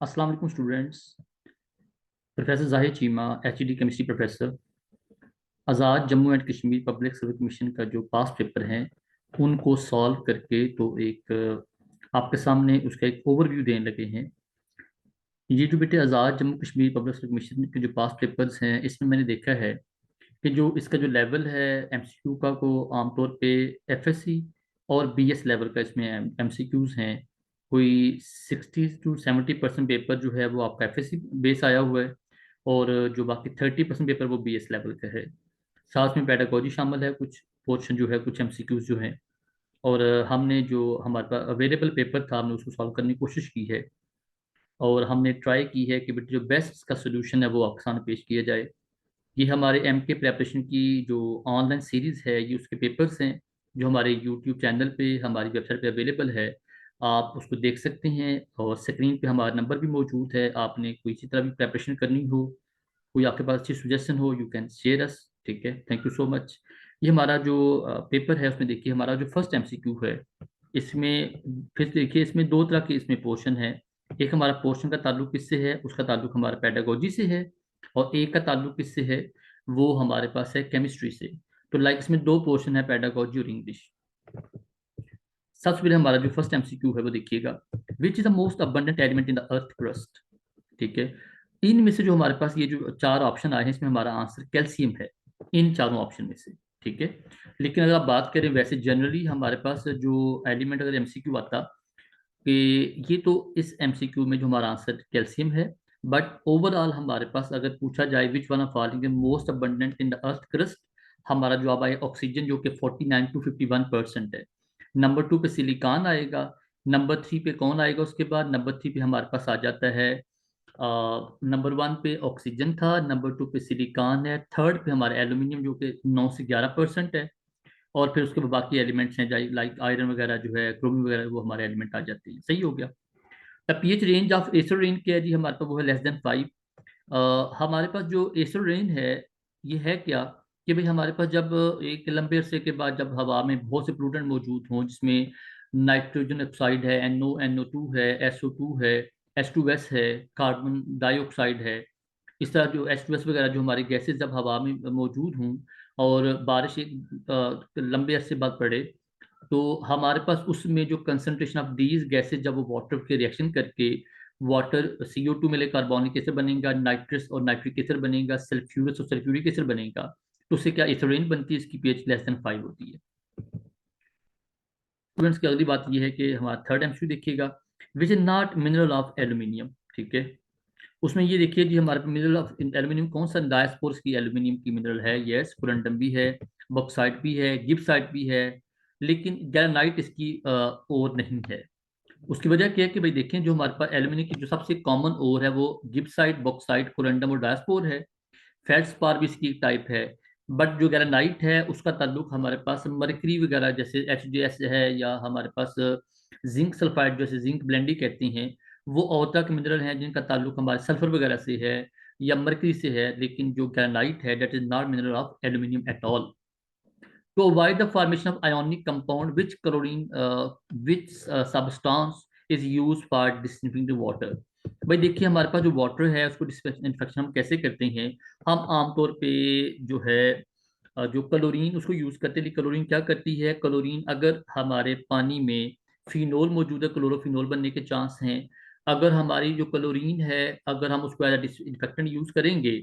अस्सलाम वालेकुम students. Professor Zahir Cheema, HED chemistry professor. Azad Jammu and Kashmir public service commission का जो पास पेपर हैं उनको सॉल्व करके तो एक आपके सामने उसका एक ओवरव्यू देने लगे हैं। ये जो बेटे Azad Jammu Kashmir public service commission के जो पास पेपर्स हैं इसमें मैंने देखा है कि जो इसका जो लेवल है एमसीक्यू का को आमतौर पे एफएससी और बीएस लेवल का इसमें एमसीक्यूज हैं। कोई 60 to 70% पेपर जो है वो आपका एफएससी बेस आया हुआ है और जो बाकी 30% पेपर वो बीएस लेवल का है। साथ में पेडागोजी शामिल है, कुछ पोर्शन जो है, कुछ एमसीक्यूज जो हैं। और हमने जो हमारे पास अवेलेबल पेपर था हमने उसको सॉल्व करने की कोशिश की है और हमने ट्राई की है कि बेटे जो बेस्ट इसका सोल्यूशन है वो आपके सामने पेश किया जाए। ये हमारे एम के प्रेपरेशन की जो ऑनलाइन सीरीज़ है ये उसके पेपर्स हैं जो हमारे यूट्यूब चैनल पे हमारी वेबसाइट पे अवेलेबल है। आप उसको देख सकते हैं और स्क्रीन पे हमारा नंबर भी मौजूद है। आपने कोई इसी तरह भी प्रेपरेशन करनी हो, कोई आपके पास अच्छी सुजेशन हो, यू कैन शेयर अस। ठीक है, थैंक यू सो मच। ये हमारा जो पेपर है उसमें देखिए हमारा जो फर्स्ट एमसीक्यू है इसमें, फिर देखिए इसमें दो तरह के इसमें पोर्शन है। एक हमारा पोर्शन का ताल्लुक किससे है, उसका ताल्लुक हमारा पेडागोजी से है। और एक का ताल्लुक किससे है, वो हमारे पास है केमिस्ट्री से। तो लाइक इसमें दो पोर्शन है, पेडागोजी और इंग्लिश। सबसे पहले हमारा जो फर्स्ट एमसीक्यू है वो देखिएगा, which is the most abundant element in the earth crust. ठीक है, इनमें से जो हमारे पास ये जो चार ऑप्शन आए हैं इसमें हमारा आंसर कैल्शियम है, इन चारों ऑप्शन में से। ठीक है, लेकिन अगर आप बात करें वैसे जनरली हमारे पास जो एलिमेंट अगर एमसीक्यू आता कि ये तो इस एमसीक्यू में जो हमारा आंसर कैल्शियम है। बट ओवरऑल हमारे पास अगर पूछा जाए which one of following is most abundant in the earth crust, हमारा जवाब आए ऑक्सीजन जो कि 49 to 51% है। नंबर 2 पे सिलिकॉन आएगा। नंबर 3 पे कौन आएगा, उसके बाद नंबर 3 पे हमारे पास आ जाता है नंबर 1 पे ऑक्सीजन था, नंबर 2 पे सिलिकॉन है, थर्ड पे हमारा एल्यूमिनियम जो कि 9 से 11% है। और फिर उसके बाद बाकी एलिमेंट्स हैं लाइक आयरन वगैरह जो है, क्रोमियम वगैरह, वो हमारे एलिमेंट आ जाते हैं। सही हो गया। The pH range of Acer rain क्या है जी, हमारे पास वो है लेस देन 5। हमारे पास जो एसर रेन है ये है क्या कि भाई हमारे पास जब एक लंबे अरसे के बाद जब हवा में बहुत से पोल्यूटेंट मौजूद हों जिसमें नाइट्रोजन ऑक्साइड है, NO2 है, SO2 है, H2S है, कार्बन डाइऑक्साइड है, इस तरह जो H2S वगैरह जो हमारी गैसेस जब हवा में मौजूद हों और बारिश एक लंबे अरसे बाद पड़े, तो हमारे पास उसमें जो कंसंट्रेशन ऑफ दीज गैसेज जब वो वाटर के रिएक्शन करके वाटर CO2 मिले, कार्बोनिक एसिड बनेगा, नाइट्रस और नाइट्रिक एसिड बनेगा, सल्फ्यूरस और सल्फ्यूरिक एसिड बनेगा। तो उससे क्या इथेरेन बनती है, इसकी पीएच लेस देन 5 होती है। स्टूडेंट्स की अगली बात यह है कि हमारा थर्ड एमसीक्यू देखिएगा, which is not mineral of aluminium. ठीक है, उसमें ये देखिए जी हमारे पास मिनरल ऑफ एल्यूमिनियम कौन सा, डायस्पोर्स की एल्यूमिनियम की मिनरल है। यस, कुरंडम भी है, बॉक्साइट भी है, गिब्साइट भी है, लेकिन गैलेनाइट इसकी और नहीं है। उसकी वजह क्या है कि भाई देखें जो हमारे पास एल्यूमिनियम की जो सबसे कॉमन ओर है वो गिब्साइट, बॉक्साइट, कोरंडम और डायस्पोर है। फेल्ड्स्पार भी इसकी टाइप है। बट जो ग्रेनाइट है उसका ताल्लुक हमारे पास मरकरी वगैरह जैसे HDS है, या हमारे पास जिंक सल्फाइड जैसे जिंक ब्लेंडी कहती हैं, वो और तरह के मिनरल हैं जिनका ताल्लुक हमारे सल्फर वगैरह से है या मरकरी से है। लेकिन जो ग्रेनाइट है that is not mineral of aluminium at all. To avoid the formation of ionic compound, which substance is used for disinfecting the water? भाई देखिए हमारे पास जो वाटर है उसको डिसइंफेक्शन हम कैसे करते हैं। हम आमतौर पे जो है जो क्लोरीन उसको यूज करते हैं। लेकिन क्लोरीन क्या करती है, क्लोरीन अगर हमारे पानी में फिनोल मौजूद है, क्लोरोफिनोल बनने के चांस हैं। अगर हमारी जो क्लोरीन है अगर हम उसको एज अ डिसइंफेक्टेंट यूज करेंगे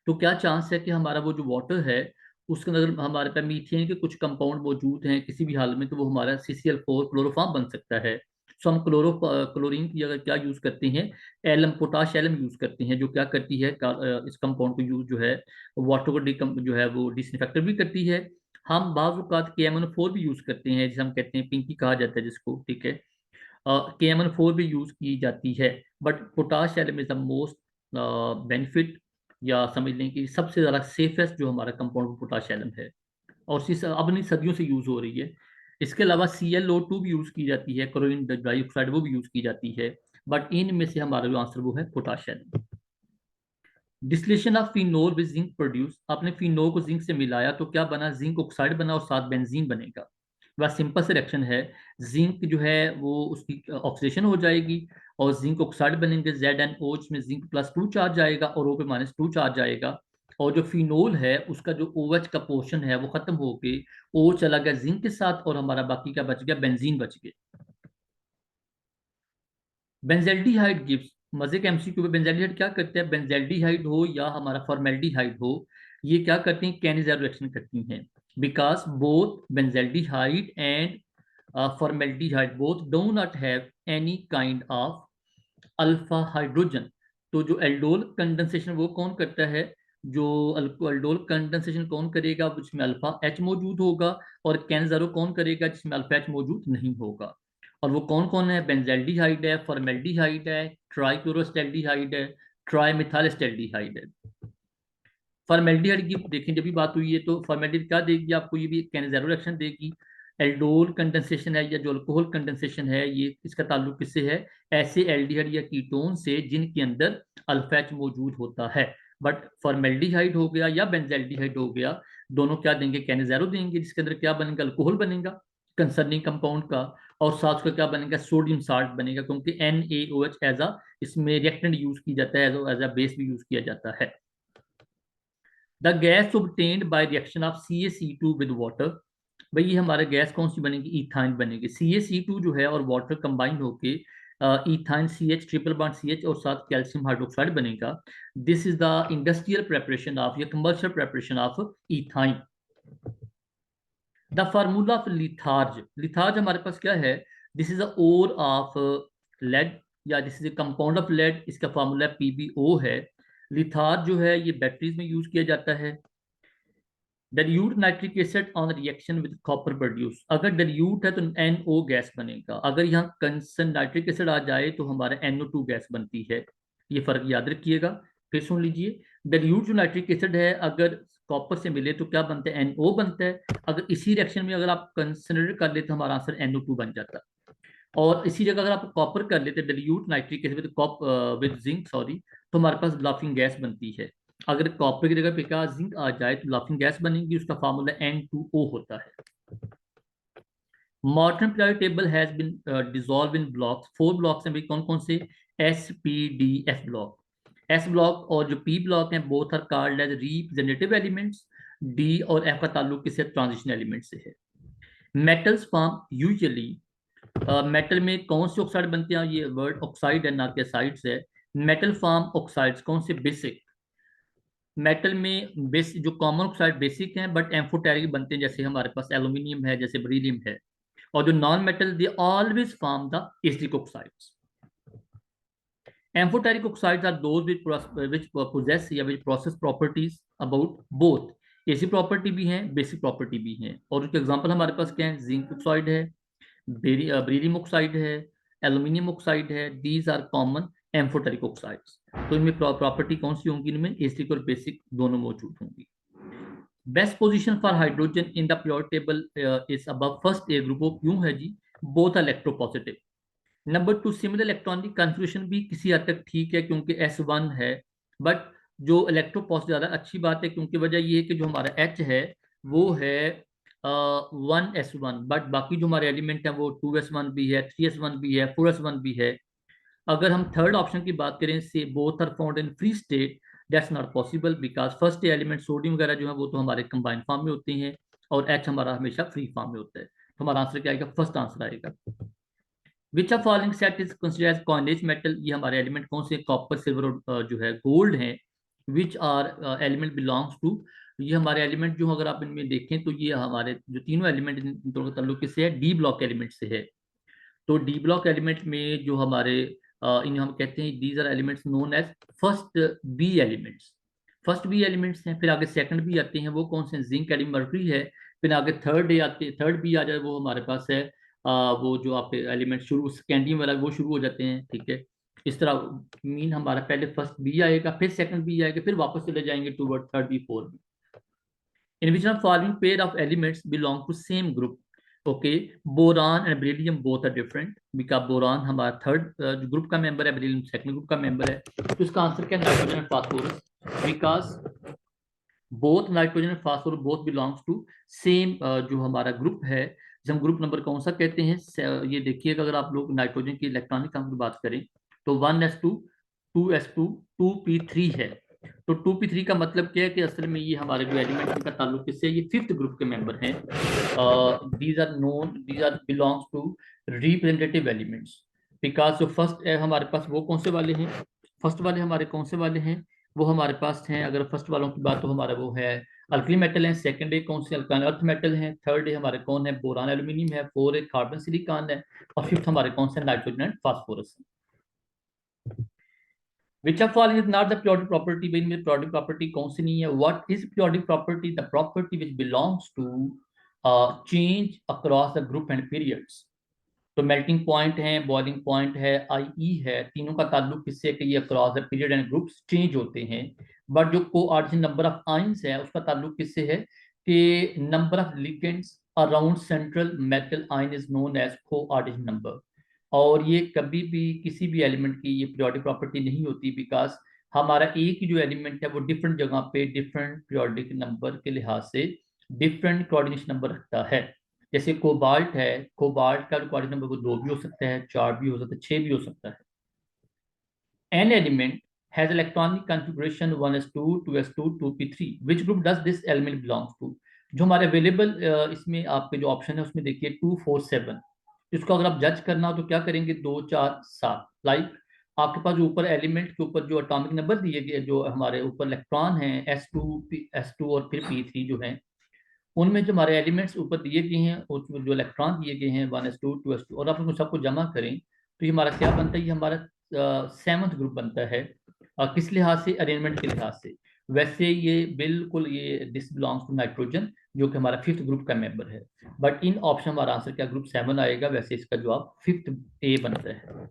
तो क्या चांस है कि हमारा वो जो वाटर है उसके अंदर हमारे पास मीथेन के कुछ कंपाउंड मौजूद हैं किसी भी हाल में, तो वो हमारा CCl4 क्लोरोफॉर्म बन सकता है। सो हम क्लोरीन की जगह क्या यूज करते हैं, एलम, पोटाश एलम यूज करते हैं, जो क्या करती है इस कंपाउंड को यूज जो है वाटर को जो है वो डिसइंफेक्टेड भी करती है। हम बाज़ औक़ात KMnO4 भी यूज करते हैं, जिसे हम कहते हैं पिंकी कहा जाता है जिसको। ठीक है, KMnO4 भी यूज की जाती है। But potash alum is the most benefit, या समझ लें कि सबसे ज़्यादा सेफेस्ट जो हमारा कंपाउंड पोटाश एलम है। और अब नहीं सदियों से यूज हो रही है। इसके अलावा ClO2 भी यूज की जाती है, क्लोरीन डाइऑक्साइड वो भी यूज की जाती है। बट इनमें से हमारा जो आंसर वो है potash alum. Distillation of phenol with zinc produce, आपने फिनोल को जिंक से मिलाया तो क्या बना, जिंक ऑक्साइड बना और साथ बेंजीन बनेगा। वह सिंपल से रिएक्शन है। जिंक जो है वो उसकी ऑक्सीडेशन हो जाएगी और जिंक ऑक्साइड बनेंगे, ZnO, इसमें जिंक +2 चार्ज आएगा और O पे -2 चार्ज आएगा। और जो फिनोल है उसका जो OH का पोर्शन है वो खत्म होके O चला गया जिंक के साथ और हमारा बाकी क्या बच गया, बेंजीन बच गया। बेंजल्डिहाइड गिव्स, मजे के एमसीक्यू पे बेंजल्डिहाइड क्या करते हैं, बेंजल्डिहाइड हो या हमारा फॉर्मेल्डिहाइड हो, ये क्या करती हैं, कैनिज़ेरो रिएक्शन करती हैं। Because both benzaldehyde and formaldehyde both do not have any kind of alpha hydrogen. तो जो एल्डोल कंडेंसेशन वो कौन करता है, जो एल्डोल कंडेंसेशन कौन करेगा जिसमें अल्फा एच मौजूद होगा, और कैंजारो कौन करेगा जिसमें अल्फा एच मौजूद नहीं होगा। और वो कौन कौन है, बेंजल्डिहाइड है, फॉर्मेल्डिहाइड है, ट्राइक्लोरोस्टेल्डिहाइड है, ट्राईमिथाइलस्टेल्डिहाइड है। फॉर्मेल्डिहाइड की देखें जब भी बात हुई है तो फॉर्मेल्डिहाइड क्या देगी आपको, ये भी कैंजारो रिएक्शन देगी। एल्डोल कंडेंसेशन है या जो अल्कोहल कंडेंसेशन है, ये इसका ताल्लुक किससे है, ऐसे एल्डिहाइड या कीटोन से जिनके अंदर अल्फा एच मौजूद होता है। बट फॉर्मेल्डिहाइड हो गया या बेंजल्डिहाइड हो गया, दोनों क्या देंगे, कैनेज़ेरो देंगे, जिसके अंदर क्या बनेगा, अल्कोहल बनेगा कंसर्निंग कंपाउंड का, और साथ का क्या बनेगा, सोडियम साल्ट बनेगा, क्योंकि NaOH एज अ इसमें रिएक्टेंट यूज किया जाता है, एज अ बेस भी यूज किया जाता है। The gas obtained by reaction of CaC2 with water, भाई ये हमारा गैस कौन सी बनेगी, इथाइन बनेगी। CaC2 जो है और वाटर कंबाइंड होके ethyne CH triple bond CH और साथ कैल्शियम हाइड्रोक्साइड बनेगा। This is the industrial preparation of या commercial preparation of ethyne. The formula of litharge, litharge हमारे पास क्या है, this is a ore of lead या this is a compound of lead, इसका फार्मूला PbO है। Litharge जो है ये बैटरीज में यूज किया जाता है। Dilute nitric acid on reaction with copper produce, अगर डाइल्यूट है तो NO गैस बनेगा, अगर यहाँ कंसर्न नाइट्रिक एसिड आ जाए तो हमारा NO2 गैस बनती है। ये फर्क याद रखिएगा, फिर सुन लीजिए। डाइल्यूट जो नाइट्रिक एसिड है अगर कॉपर से मिले तो क्या बनता है, NO बनता है। अगर इसी रिएक्शन में अगर आप कंसिडर कर ले तो हमारा आंसर NO2 बन जाता है। और इसी जगह अगर आप कॉपर कर लेते dilute nitric acid with zinc sorry, तो हमारे पास लाफिंग गैस बनती है। अगर कॉपर की जगह पे क्या जिंक आ जाए तो लाफिंग गैस बनेगी, उसका फार्मूला N2O होता है। Modern periodic table has been dissolve in blocks, 4 blocks हैं भाई, कौन कौन से, S P D F block. S block और जो P ब्लॉक हैं both are called as representative elements. D और F का ताल्लुक किससे, ट्रांजिशन एलिमेंट से है। मेटल्स फॉर्म यूजुअली, मेटल में कौन से ऑक्साइड बनते हैं, ये वर्ड ऑक्साइड है ना कि साइड्स है। मेटल फॉर्म ऑक्साइड्स कौन से, बेसिक। मेटल में बेस जो कॉमन ऑक्साइड बेसिक हैं बट एम्फोटेरिक बनते हैं, जैसे हमारे पास एल्यूमिनियम है, जैसे बेरिलियम है। और जो non metal they always form the acidic oxides. Amphoteric oxides are those which possess या which process properties about both, acid property भी हैं, बेसिक प्रॉपर्टी भी हैं। और उसके एग्जांपल हमारे पास क्या है, जिंक ऑक्साइड है, बेरिलियम ऑक्साइड है, एल्यूमिनियम ऑक्साइड है, these are common amphoteric oxides. तो इनमें प्रॉपर्टी कौन सी होंगी, इनमें एसिडिक और बेसिक दोनों मौजूद होंगी। Best position for hydrogen in the pure table is above first A group of, क्यों है जी, both electropositive. Number 2 similar electronic configuration भी किसी हद तक ठीक है क्योंकि S1 है, बट जो इलेक्ट्रोपॉजिटिव ज़्यादा अच्छी बात है क्योंकि वजह ये है कि जो हमारा H है वो है 1s1, बट बाकी जो हमारे एलिमेंट हैं वो 2s1 भी है, 3s1 भी है, 4s1 भी है। अगर हम थर्ड ऑप्शन की बात करें, से both are found in free state, that's not possible because first element sodium वगैरह जो है वो तो हमारे कंबाइंड फॉर्म में होते हैं और H हमारा हमेशा फ्री फॉर्म में होता है। तो हमारा आंसर क्या आएगा, फर्स्ट आंसर आएगा। Which of following set is considered as coinage metal, ये हमारे एलिमेंट कौन से, कॉपर सिल्वर और जो है गोल्ड हैं। Which are element belongs to, ये हमारे एलिमेंट जो अगर आप इनमें देखें तो ये हमारे जो तीनों एलिमेंट इन दोनों का ताल्लुक किससे है, डी ब्लॉक एलिमेंट से है। तो डी ब्लॉक एलिमेंट में जो हमारे इन हम कहते हैं these are elements known as first B elements, first B elements हैं। फिर आगे सेकंड बी आते हैं, वो कौन से, जिंक एलिमेंट मर्करी है। फिर आगे थर्ड डे आते, थर्ड बी आ जाए वो हमारे पास है वो जो आप एलिमेंट शुरू स्कैंडियम वाला वो शुरू हो जाते हैं, ठीक है। इस तरह मीन हमारा पहले फर्स्ट बी आएगा, फिर सेकंड बी आएगा, फिर वापस चले जाएंगे toward third B fourth B. In which of following pair of elements belong to same group, okay, boron and beryllium both are different because boron हमारा थर्ड ग्रुप का member है, beryllium सेकंड ग्रुप का member है। तो इसका answer क्या है, nitrogen and phosphorus, because both nitrogen and phosphorus both belongs to same जो हमारा ग्रुप है हम ग्रुप नंबर कौन सा कहते हैं, ये देखिएगा, अगर आप लोग नाइट्रोजन की इलेक्ट्रॉनिक काम की बात करें तो 1s2, 2s2, 2p3 है। तो 2p3 का मतलब क्या है कि असल में ये हमारे जो एलिमेंट का ताल्लुक किससे है, ये फिफ्थ ग्रुप के मेंबर हैं। These are belongs to representative elements, because जो फर्स्ट है हमारे पास वो कौन से वाले हैं, फर्स्ट वाले हमारे कौन से वाले हैं, वो हमारे पास हैं, अगर फर्स्ट वालों की बात तो हमारा वो है अल्कली मेटल है, सेकंड है कौन से अल्कान अर्थ मेटल है, थर्ड है हमारे कौन है बोरान एल्यूमिनियम है, फोर है कार्बन सिलिकॉन है, और फिफ्थ हमारे कौन से नाइट्रोजन एंड फास्फोरस है। Which of all is not the periodic property? भाई इनमें periodic property कौन सी नहीं है? What is periodic property? The property which belongs to change across the group and periods. तो मेल्टिंग पॉइंट है, बॉइलिंग पॉइंट है, आई है, तीनों का ताल्लुक किससे है कि ये across the period and groups change होते हैं। बट जो कोऑर्डिनेशन नंबर ऑफ आयंस है उसका ताल्लुक किससे है कि number of ligands around central metal ion is known as coordination number. और ये कभी भी किसी भी एलिमेंट की ये पीरियोडिक प्रॉपर्टी नहीं होती, बिकॉज हमारा एक ही जो एलिमेंट है वो डिफरेंट जगह पे डिफरेंट पीरियोडिक नंबर के लिहाज से डिफरेंट कोऑर्डिनेशन नंबर रखता है। जैसे कोबाल्ट है, कोबाल्ट का कोऑर्डिनेट नंबर वो 2 भी हो सकता है, 4 भी हो सकता है, 6 भी हो सकता है। An element has electronic configuration 1s2, 2s2, 2p3, which group does this element belongs to. जो हमारे अवेलेबल इसमें आपके जो ऑप्शन है उसमें देखिए 2, 4, 7। इसको अगर आप जज करना हो तो क्या करेंगे, 2, 4, 7। लाइक आपके पास जो ऊपर एलिमेंट के ऊपर जो एटॉमिक नंबर दिए गए, जो हमारे ऊपर इलेक्ट्रॉन है S2 और फिर p3 जो है, उनमें जो हमारे एलिमेंट्स ऊपर दिए गए हैं, उसमें जो इलेक्ट्रॉन दिए गए हैं 1s2, 2s2, और आप उनको सबको जमा करें तो ये हमारा क्या बनता है, ये हमारा सेवंथ ग्रुप बनता है। किस लिहाज से, अरेंजमेंट के लिहाज से। वैसे ये बिल्कुल ये दिस बिलोंग्स टू नाइट्रोजन, जो कि हमारा फिफ्थ ग्रुप का मेंबर है। बट इन ऑप्शन हमारा आंसर क्या ग्रुप 7 आएगा, वैसे इसका जवाब फिफ्थ ए बनता है।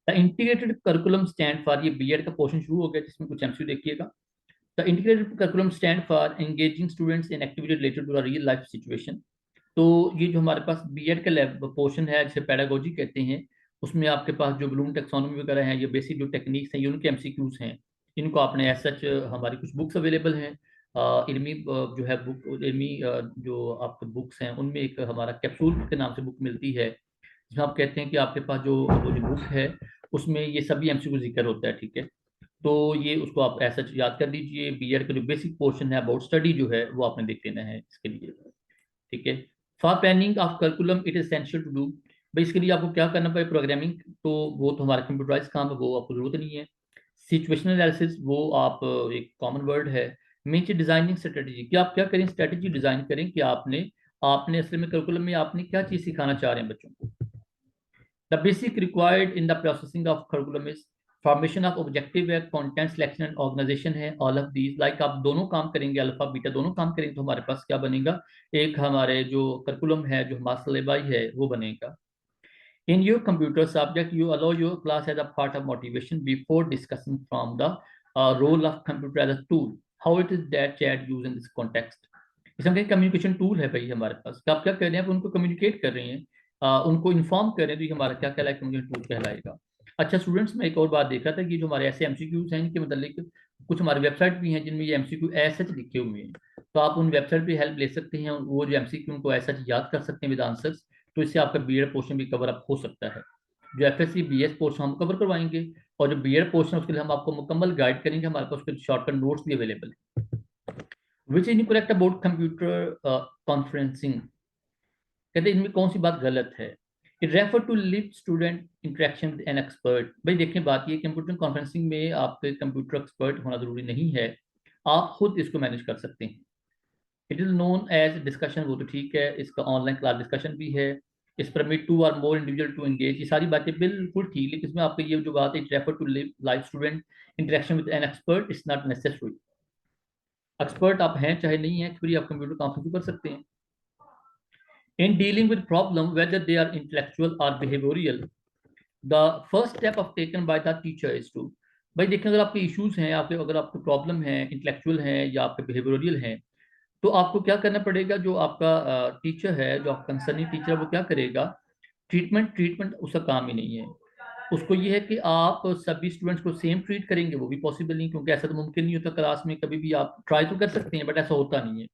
The integrated curriculum stand for, ये बीएड का पोर्शन शुरू हो गया जिसमें कुछ एमसीक्यू देखिएगा। The integrated curriculum stand for engaging students in activity related to a real life situation। तो ये जो हमारे पास बीएड का पोर्शन है जिसे पेडागोजी कहते हैं, उसमें आपके पास जो ब्लूम टेक्सोनोमी वगैरह हैं, ये बेसिक जो टेक्निक्स हैं, ये उनके एमसीक्यूज हैं। इनको आपने एज सच, हमारी कुछ बुक्स अवेलेबल हैं, इल्मी जो है बुक, इल्मी जो आपके बुक्स हैं उनमें एक हमारा कैप्सूल के नाम से बुक मिलती है, जिसमें आप कहते हैं कि आपके पास जो वो जो बुक है उसमें ये सभी एमसीक्यू जिक्र होता है, ठीक है। तो ये उसको आप ऐसा याद कर लीजिए, बीएड का जो बेसिक पोर्शन है अबाउट स्टडी जो है वो आपने देख लेना है इसके लिए, ठीक है। For planning of curriculum it is essential to do, भाई इसके लिए आपको क्या करना पड़ेगा, प्रोग्रामिंग तो वो तो हमारा कंप्यूटराइज काम है, वो आपको जरूरत नहीं है। सिचुएशनल एनालिसिस वो आप एक कॉमन वर्ड है। मीन डिजाइनिंग स्ट्रेटेजी, कि आप क्या करें, स्ट्रेटेजी डिजाइन करें कि आपने आपने असल में करिकुलम में आपने क्या चीज सिखाना चाह रहे हैं बच्चों को। The basic required in the processing of curriculum is formation of objective है, कंटेंट सिलेक्शन एंड ऑर्गेनाइजेशन है, ऑल ऑफ दीज। लाइक आप दोनों काम करेंगे, अल्फा बीटा दोनों काम करेंगे तो हमारे पास क्या बनेगा, एक हमारे जो करिकुलम है, जो हमारा सिलेबस है वो बनेगा। In your computer subject you allow your class as a part of motivation before discussing from the role of computer as a tool, how it is that chat use in this context. इसमें communication tool है भाई हमारे पास, कि आप क्या कर रहे हैं, आप उनको कम्युनिकेट कर रहे हैं, उनको इन्फॉर्म कर रहे हैं, तो ये हमारा क्या कहलाएगा, कम्युनिकेशन टूल कहलाएगा। अच्छा स्टूडेंट्स, मैं एक और बात देख रहा था कि जो हमारे ऐसे एमसीक्यूज हैं इनके मतलब कुछ हमारे वेबसाइट भी हैं जिनमें ये एमसीक्यू ऐसे लिखे हुए हैं, तो आप उन वेबसाइट पे हेल्प ले सकते हैं, वो जो एमसीक्यू उनको ऐसा याद कर सकते हैं विद आंसर्स। तो इससे आपका बीएड पोर्शन भी कवर अप हो सकता है। जो एफएससी बीएस पोर्शन हम कवर करवाएंगे, और जो बीएड पोर्शन उसके लिए हम आपको मुकम्मल गाइड करेंगे, हमारे पास उसके शॉर्टकट नोट्स भी अवेलेबल है। Which is incorrect about computer conferencing, कहते हैं इनमें कौन सी बात गलत है। It refer to live student interaction with an expert, भाई देखिए बात ये, कंप्यूटर कॉन्फ्रेंसिंग में आपके कंप्यूटर एक्सपर्ट होना जरूरी नहीं है, आप खुद इसको मैनेज कर सकते हैं। It is known as discussion, वो तो ठीक है, इसका ऑनलाइन क्लास डिस्कशन भी है। Is permit two or more individual to engage, ये सारी बातें बिल्कुल ठीक, लेकिन इसमें आपको ये जो बात है, it refer to live live student interaction with an expert, it's not necessary. Expert आप हैं चाहे नहीं है, फिर आप कंप्यूटर कॉन्फ्रेंस कर सकते हैं। In dealing with problem, whether they are intellectual or behavioral, the first step of taken by the teacher is to, भाई देखें अगर आपके इश्यूज हैं, आपके अगर आपके प्रॉब्लम है, इंटेलेक्चुअल हैं या आपके बिहेवियरल हैं, तो आपको क्या करना पड़ेगा, जो आपका टीचर है, जो आपका कंसर्निंग टीचर है, वो क्या करेगा, ट्रीटमेंट ट्रीटमेंट उसका काम ही नहीं है। उसको ये है कि आप सभी स्टूडेंट्स को सेम ट्रीट करेंगे, वो भी पॉसिबल नहीं, क्योंकि ऐसा तो मुमकिन नहीं होता, क्लास में कभी भी आप ट्राई तो कर सकते हैं बट ऐसा होता नहीं है।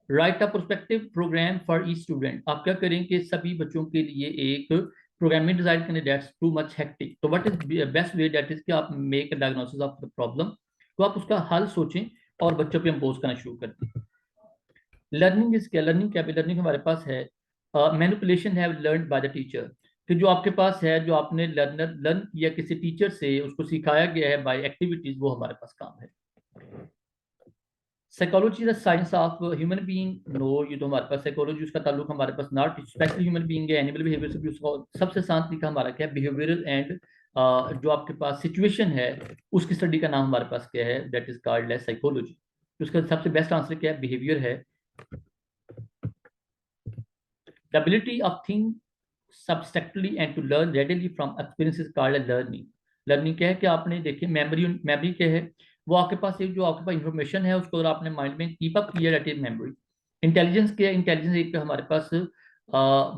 Right a prospective program for each student. आप क्या करें कि सभी बच्चों के लिए एक प्रोग्रामिंग डिजाइन करें दैट्स टू मच हेक्टिक। तो what is best way, that is कि आप make a diagnosis of the problem, तो आप उसका हल सोचें और बच्चों पे इम्पोज करना शुरू कर दें। लर्निंग इज क्या, लर्निंग क्या, लर्निंग हमारे पास है मैनिपुलेशन है लर्न बाय द टीचर, कि जो आपके पास है, जो आपने लर्न किया किसी टीचर से, उसको सिखाया गया है बाय एक्टिविटीज, वो हमारे पास काम है। Psychology the science of human being, no, ये तो हमारे पास साइकोलॉजी, उसका ताल्लुक हमारे पास नॉट स्पेशली ह्यूमन बीइंग है, एनिमल बिहेवियर से भी उसका सबसे शांत तरीका हमारा क्या है, बिहेवियरल एंड जो आपके पास सिचुएशन है उसकी स्टडी का नाम हमारे पास क्या है, that is called as psychology. उसका सबसे बेस्ट आंसर क्या है, बिहेवियर है। The ability of think subtractly and to learn readily from experience is called a learning। Learning क्या है कि आपने देखिए मेमोरी, मेमोरी क्या है, वो आपके पास एक जो आपके पास इंफॉर्मेशन है उसको अगर आपने माइंड में कीप अप किया, दैट इज मेमोरी। इंटेलिजेंस क्या है, इंटेलिजेंस एक हमारे पास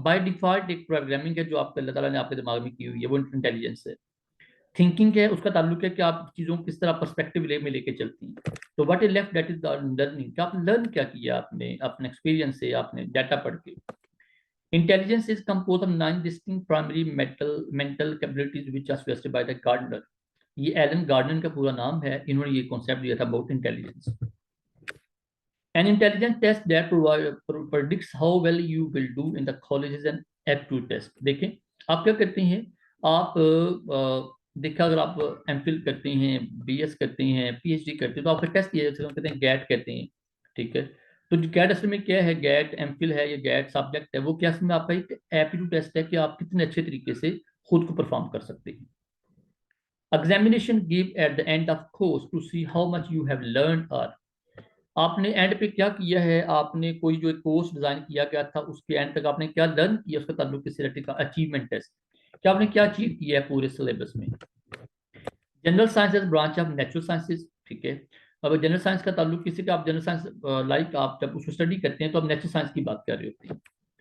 बाय डिफॉल्ट एक प्रोग्रामिंग है जो आपके अल्लाह ताला ने आपके दिमाग में की हुई है, वो इंटेलिजेंस है। थिंकिंग क्या है, उसका ताल्लुक है कि आप चीज़ों को किस तरह पर्सपेक्टिव में लेके चलती हैं। तो what is left, that is learning, कि आप लर्न क्या किया आपने अपने एक्सपीरियंस से, आपने डाटा पढ़ के। Intelligence is composed of 9 distinct primary mental capabilities which are suggested by the Gardner। ये एलन गार्डनर का पूरा नाम है, इन्होंने ये कॉन्सेप्ट दिया था about intelligence. An intelligence test that predicts how well you will do in the college is an aptitude test। देखें आप क्या करते हैं, आप देखा अगर आप एमफिल करते हैं, बीएस करते हैं, पीएचडी करते हैं, तो आपका टेस्ट किया जाता है, कहते हैं गैट कहते हैं, ठीक है। तो जो गैट असल में क्या है, गैट एमफिल है या गैट सब्जेक्ट है, वो क्या असल में आपका एक एप्टीट्यूड टेस्ट है कि आप कितने अच्छे तरीके से खुद को परफॉर्म कर सकते हैं। Examination give at the end of course to see how much you have learn, और आपने एंड पे क्या किया है, आपने कोई जो कोर्स डिजाइन किया गया था उसके एंड तक आपने क्या लर्न किया, उसका ताल्लुक किससे रखेगा, अचीवमेंट टेस्ट, कि आपने क्या अचीव किया है पूरे सिलेबस में। General sciences branch of natural sciences, ठीक है। अब जनरल साइंस का ताल्लुक किसी का, आप जनरल साइंस लाइक आप जब उसको स्टडी करते हैं तो आप नेचुरल साइंस की बात कर रहे होते हैं।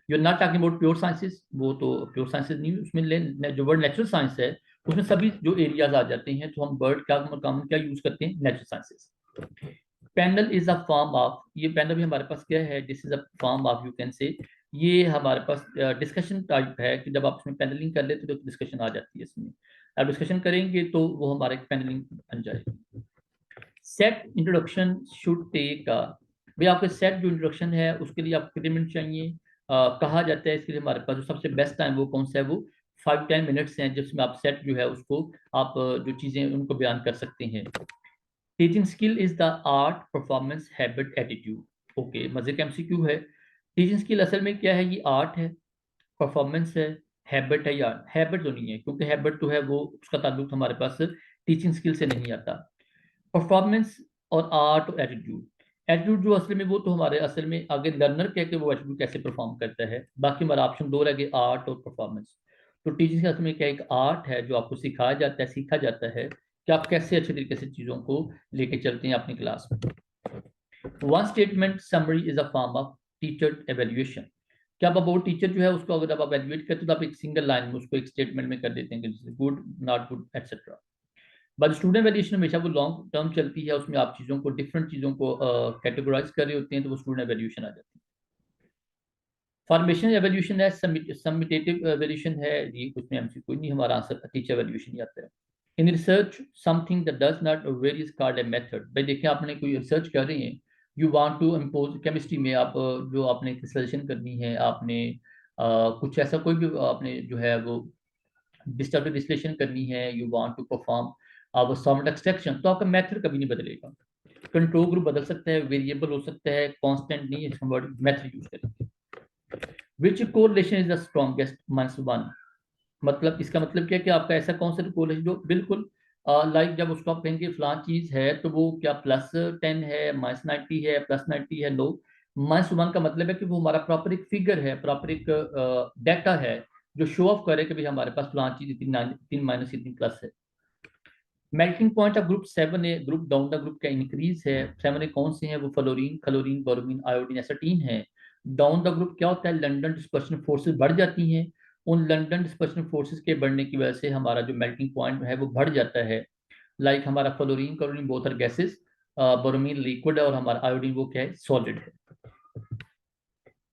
You are not talking about pure sciences, वो तो प्योर साइंसेज नहीं, उसमें जो वर्ड नेचुरल साइंस है उसमें सभी जो एरियाज आ जाते हैं, तो हम वर्ड क्या कॉमन क्या यूज करते हैं, natural sciences. Panel is a form of, ये पैनल भी हमारे पास क्या है, this is a form of, you can say, ये हमारे पास डिस्कशन टाइप है, कि जब आप इसमें पैनलिंग कर लेते तो डिस्कशन आ जाती है इसमें, आप डिस्कशन करेंगे तो वो हमारे पैनलिंग बन जाएगी। सेट इंट्रोडक्शन शुड टेक, भाई आपके सेट जो इंट्रोडक्शन है उसके लिए आपको कितने मिनट चाहिए, कहा जाता है इसके लिए हमारे पास जो सबसे बेस्ट टाइम वो कौन सा है, वो 5-10 मिनट्स हैं, जिसमें आप सेट जो है उसको आप जो चीज़ें उनको बयान कर सकते हैं। Teaching skill is the art performance habit attitude. Okay, मजे का एमसीक्यू है। टीचिंग स्किल असल में क्या है, ये आर्ट है, परफॉर्मेंस है, हैबिट है, या हैबिट तो नहीं है, क्योंकि हैबिट तो है वो उसका ताल्लुक हमारे पास टीचिंग स्किल से नहीं आता। परफॉर्मेंस और आर्ट और एटीट्यूड, एटीट्यूड जो असल में वो तो हमारे असल में आगे लर्नर कह के वो एटीट्यूड कैसे परफॉर्म करता है, बाकी हमारा ऑप्शन दो रह गए, आर्ट और परफॉर्मेंस। तो टीचिंग का असल में क्या एक आर्ट है जो आपको सिखाया जाता है, सीखा जाता है कि आप कैसे अच्छे तरीके से चीज़ों को लेके चलते हैं अपनी क्लास में। One statement summary is a form of teacher evaluation, क्या आप अबाउट टीचर जो है उसको अगर आप एवेल्युएट करते हो तो आप एक सिंगल लाइन में उसको एक स्टेटमेंट में कर देते हैं कि good, not good, etcetera. But student valuation हमेशा वो लॉन्ग टर्म चलती है, उसमें आप चीज़ों को डिफरेंट चीज़ों को कैटेगराइज कर रहे होते हैं, तो वो स्टूडेंट वैल्यूएशन आ जाती है। फॉर्मेशन एवोल्यूशन है, समिटेटिव एवोल्यूशन है, ये उसमें हमसे कोई नहीं, हमारा आंसर टीचर एवोल्यूशन ही आता है। In research something that does not very is called a method, भाई देखिए आपने कोई रिसर्च कर रहे हैं, you want to impose chemistry में, आप जो आपने सजेशन करनी है, आपने कुछ ऐसा कोई भी आपने जो है वो डिस्टर्ब डिस्टिलेशन करनी है, यू वांट टू परफॉर्म अब सॉल्वेंट एक्सट्रैक्शन, तो आपका मेथड कभी नहीं बदलेगा। कंट्रोल ग्रुप बदल सकता है, वेरिएबल हो सकता है, कांस्टेंट नहीं, इसका वर्ड मेथड यूज करेंगे। विच कोरिलेशन इज द स्ट्रॉन्गेस्ट -1, मतलब इसका मतलब क्या है कि आपका ऐसा कौन सा कोरिलेशन जो बिल्कुल लाइक जब उसको आप कहेंगे फलां चीज है तो वो क्या +10 है, -90 है, +90 है, नो। -1 का मतलब है कि वो हमारा प्रॉपर एक फिगर है, प्रॉपर एक डाटा है जो शो ऑफ करे कि भाई हमारे पास फलां चीज इतनी माइनस इतनी प्लस है। मेल्टिंग पॉइंट ऑफ ग्रुप 7 है, ग्रुप डाउन द ग्रुप का इंक्रीज है, 7 है कौन से हैं, वो फ्लोरीन, क्लोरीन, ब्रोमीन, आयोडीन, एसिटीन है। डाउन द ग्रुप क्या होता है, लंदन डिस्पर्शन फोर्सेस बढ़ जाती हैं, उन लंदन डिस्पर्शन फोर्सेस के बढ़ने की वजह से हमारा जो मेल्टिंग पॉइंट है वो बढ़ जाता है। लाइक हमारा fluorine, chlorine both are gases, bromine liquid है और हमारा आयोडीन वो क्या है, सॉलिड है।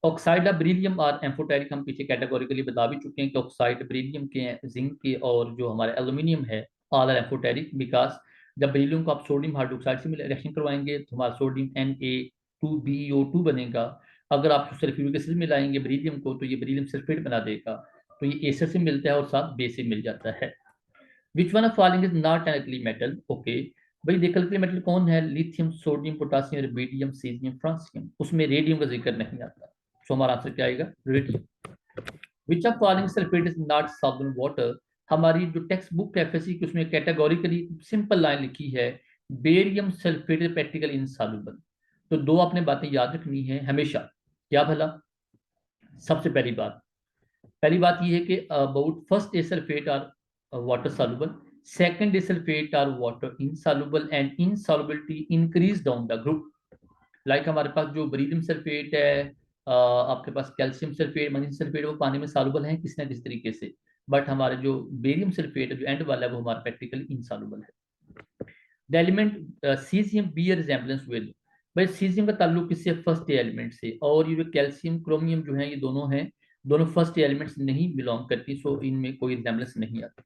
ऑक्साइड ऑफ बेरिलियम और एम्फोटेरिक हम पीछे कैटेगोरिकली बता भी चुके हैं कि ऑक्साइड बेरिलियम के हैं, जिंक के, और जो हमारे एल्यूमिनियम है ऑल आर एम्फोटेरिक, बिकॉज जब बेरिलियम को आप सोडियम हाइड्रोक्साइड से रिएक्शन करवाएंगे तो हमारा सोडियम Na2BeO2 बनेगा। अगर आप सल्फ्यूरिक एसिड मिलाएंगे बेरिलियम को तो ये बेरिलियम सल्फेट बना देगा। तो ये एसिड से मिलता है और साथ बेस से मिल जाता है। Which one of following is not an alkali metal? Okay भाई, देखो अल्कली मेटल कौन है? Lithium, sodium, potassium, rubidium, caesium, francium. उसमें रेडियम का जिक्र नहीं आता। तो हमारा आंसर क्या आएगा? Radium. Which of following sulphate is not soluble in water? हमारी जो टेक्स्ट बुक एफएससी की उसमें कैटेगोरिकली सिंपल लाइन लिखी है, barium sulphate is practically insoluble. तो दो आपने बातें याद रखनी है हमेशा। क्या भला? सबसे पहली बात यह है कि about first a sulphate are water soluble, second is sulfate are water insoluble, and insolubility increase down the group। Like हमारे पास जो बेरिलियम सल्फेट है, आपके पास कैल्शियम सल्फेट, मैग्नीशियम सल्फेट, वो पानी में सॉल्युबल है किसी ना किसी तरीके से। बट हमारे जो बेरियम सल्फेट है जो एंड वाला है वो हमारा प्रैक्टिकली इनसॉल्युबल है। The element caesium bear resemblance with, भाई सीजियम का ताल्लुक किससे? फर्स्ट एलिमेंट से। और ये जो कैल्शियम क्रोमियम जो है ये दोनों हैं, दोनों फर्स्ट एलिमेंट्स नहीं बिलोंग करती, सो इनमें कोई रिजेम्बलेंस नहीं आती।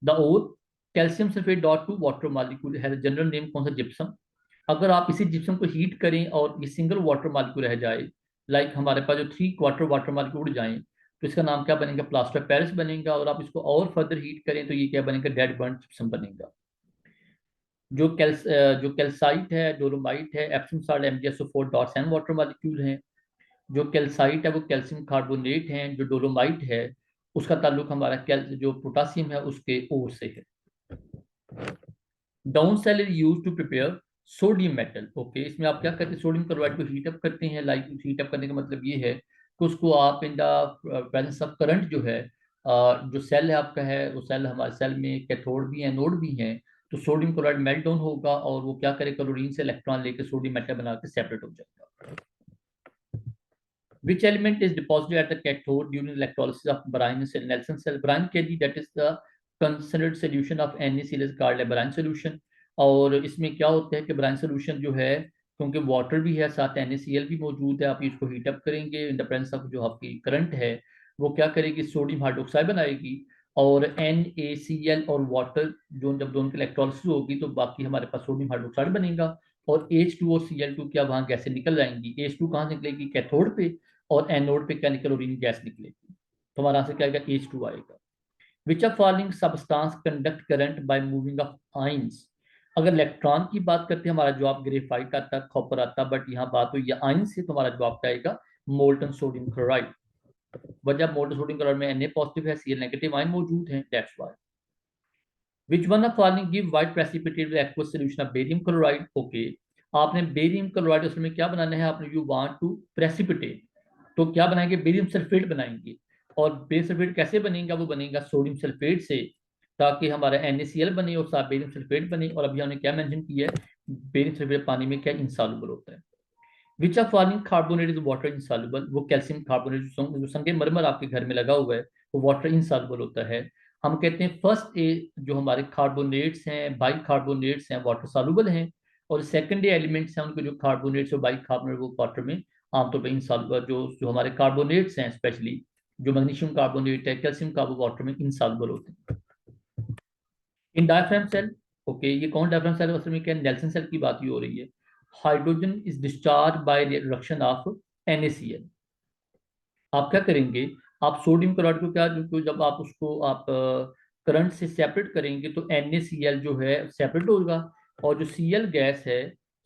The ore calcium sulphate dot two water molecule has a general name, कौन सा? जिप्सम। अगर आप इसी जिप्सम को हीट करें और ये सिंगल वाटर मॉलिक्यूल रह जाए, लाइक हमारे पास जो 3 क्वार्टर वाटर मॉलिक्यूल उड़ जाए, तो इसका नाम क्या बनेगा? प्लास्टर पेरिस बनेगा। और आप इसको और फर्दर हीट करें तो ये क्या बनेगा? डेड बर्न जिप्सम बनेगा। जो कैल्साइट है, डोलोमाइट है, Epsom salt, MgSO4 dots and water molecule हैं। जो कैल्साइट है वो कैल्शियम कार्बोनेट है। जो डोलोमाइट है उसका ताल्लुक हमारा जो पोटासियम है उसके ओर से है। Down cell is use to prepare sodium metal. Okay, इसमें आप क्या करते हैं? सोडियम क्लोराइड को हीट अप करते हैं। लाइक हीट अप करने का मतलब ये है कि उसको आप in the presence of current जो है, जो सेल है आपका है, वो सेल, हमारे सेल में कैथोड भी है, एनोड भी हैं। तो सोडियम क्लोराइड मेल्ट डाउन होगा और वो क्या करेगा? क्लोरीन से इलेक्ट्रॉन लेकर सोडियम मेटल बना के सेपरेट हो जाएगा। Which element is deposited at the cathode during electrolysis of brine cell? Nelson cell. Brine KD, that is the considered solution of NaCl is called a brine solution। और इसमें क्या होता है कि ब्राइन सोल्यूशन जो है, क्योंकि वाटर भी है साथ NaCl भी मौजूद है, आप इसको हीट अप करेंगे इन द प्रेजेंस ऑफ जो आपकी करंट है, वो क्या करेगी? सोडियम हाइड्रोक्साइड बनाएगी। और NaCl और वाटर जो जब दोनों की इलेक्ट्रोलिसिस होगी तो बाकी हमारे पास सोडियम हाइड्रोक्साइड बनेगा। और H2 और Cl2 क्या वहां गैसें निकल जाएंगी। H2 कहाँ से निकलेगी? कैथोड पे। और एनोड पे क्या क्लोरीन गैस निकलेगी। तो हमारा आंसर क्या आएगा? H2 आएगा। Which of following substance conduct current by moving of ions? अगर इलेक्ट्रॉन की बात करते हैं हमारा जवाब ग्रेफाइट आता है, कॉपर आता है, बट यहाँ बात हुई है आइन से, तो हमारा जवाब क्या आएगा? Molten sodium chloride. वजह मोल्टन सोडियम क्लोराइड में Na पॉजिटिव है, Cl नेगेटिव आइन मौजूद है, that's why. Which one of following give white precipitate aqueous solution of barium chloride? Okay, आपने बेरियम क्लोराइड उसमें क्या बनाना है? आपने यू वांट टू प्रेसिपिटेट, तो क्या बनाएंगे? बेरियम सल्फेट बनाएंगे। और बेरियम सल्फेट कैसे बनेगा? वो बनेगा सोडियम सल्फेट से, ताकि हमारा NaCl बने और साथ बेरियम सल्फेट बने। और अभी हमने क्या मेंशन किया है? बेरियम सल्फेट पानी में क्या? इनसॉल्युबल होता है। विच of following carbonate is water insoluble? वो कैल्शियम कार्बोनेट जो संगमरमर आपके घर में लगा हुआ है वो वाटर इनसॉल्युबल होता है। हम कहते हैं फर्स्ट ए जो हमारे कार्बोनेट्स हैं, बाई कार्बोनेट्स हैं, वाटर सॉल्युबल हैं। और सेकंड एलिमेंट्स हैं उनके जो कार्बोनेट्स और बाई कार्बोनेट वो वाटर में आमतौर पर इनसॉल्युबल, जो जो हमारे कार्बोनेट्स हैं स्पेशली जो मैग्नीशियम कार्बोनेट है, कैल्शियम कार्बो वाटर में इनसॉल्युबल होते हैं। इन डायफ्राम सेल, ओके, ये कौन डायफ्राम सेल? असल में क्या नेल्सन सेल की बात ही हो रही है। Hydrogen is discharge by reduction of NaCl। आप क्या करेंगे? आप सोडियम क्लोराइड को क्या, जो जब आप उसको आप करंट से सेपरेट करेंगे तो NaCl जो है सेपरेट होगा। और जो Cl गैस है,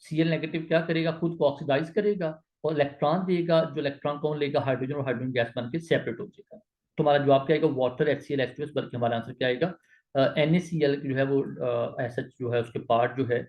Cl नेगेटिव क्या करेगा? खुद को ऑक्सीडाइज करेगा और इलेक्ट्रॉन देगा। जो इलेक्ट्रॉन कौन लेगा? हाइड्रोजन, और हाइड्रोजन गैस बन के सेपरेट हो जाएगा। तो हमारा जवाब क्या आएगा? वाटर, HCl, H2S, बल्कि हमारा आंसर क्या आएगा? NaCl जो है वो ऐसा जो है उसके पार्ट जो है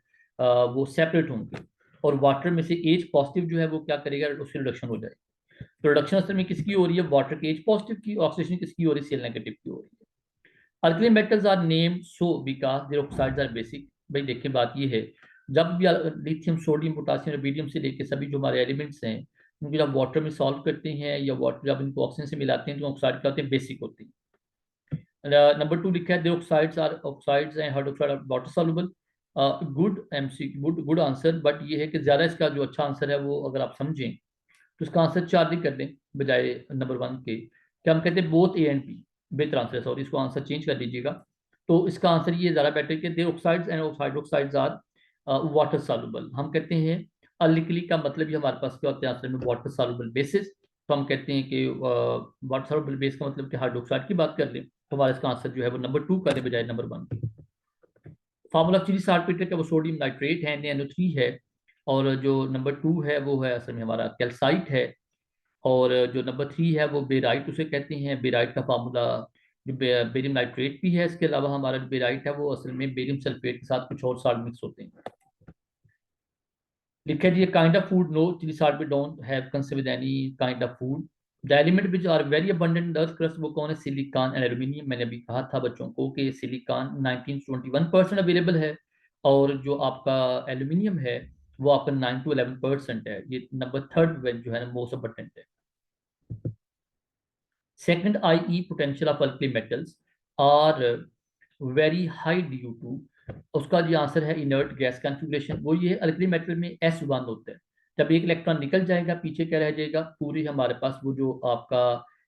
वो सेपरेट होंगे। और वाटर में से H पॉजिटिव जो है वो क्या करेगा? उसकी रिडक्शन हो जाएगी। तो रिडक्शन असल में किसकी हो रही है? वाटर के H पॉजिटिव की। ऑक्सीडेशन किसकी हो रही है? Cl नेगेटिव की हो रही है। Alkali metals are name so because their oxides are basic. भाई देखिए बात ये है, जब भी लिथियम, सोडियम, पोटासियम, रुबिडियम से लेके सभी जो हमारे एलिमेंट्स हैं उनको जब वाटर में सॉल्व करते हैं या वाटर जब इनको ऑक्सीजन से मिलाते हैं तो ऑक्साइड क्या होते हैं? बेसिक होते हैं। नंबर 2 लिखा है, they oxides are oxides and hydroxide are water soluble. Good MC, good good answer, but ये है कि ज़्यादा इसका जो अच्छा आंसर है वो अगर आप समझें तो इसका आंसर 4 भी कर दें बजाय नंबर 1 के। क्या हम कहते हैं बोथ ए एंड बी, बेहतर आंसर है, सॉरी इसको आंसर चेंज कर दीजिएगा। तो इसका आंसर ये ज़्यादा बेटर है कि they oxides and hydroxides are water soluble. हम कहते हैं अलिकली का मतलब ही हमारे पास क्या होता है आंसर में वाटर सॉल्युबल बेसिस। तो हम कहते हैं कि वाटर सॉल्युबल बेस का मतलब कि हाइड्रोक्साइड की बात कर लें तो हमारा इसका आंसर जो है वो नंबर 2 का बजाय नंबर 1 की। फार्मूला चिली साल्टपेटर का वो सोडियम नाइट्रेट है, NaNO3 है। और जो नंबर 2 है वो है असल में हमारा कैल्साइट है। और जो नंबर 3 है वो बेराइट उसे कहते हैं। बेराइट का फार्मूला जो बेरियम नाइट्रेट भी है। इसके अलावा हमारा जो बेराइट है वो असल में बेरियम सल्फेट के साथ कुछ और साल्ट मिक्स होते हैं। लिखा जी kind of food no chilli salt we don't have consider with any kind of food. The element which are very abundant earth crust वो कौन है? Silicon and aluminium. मैंने अभी कहा था बच्चों को कि सिलिकॉन 19 to 21% अवेलेबल है और जो आपका एल्यूमिनियम है वो आपका 9 to 11% है। ये नंबर थर्ड जो है मोस्ट अबंडेंट है। Second, i.e. potential of alkali metals are very high due to, उसका जो आंसर है इनर्ट गैस कॉन्फ़िगरेशन। वो ये अल्कली मेटल में S1 होता है। जब एक इलेक्ट्रॉन निकल जाएगा पीछे क्या रह जाएगा? पूरी हमारे पास वो जो आपका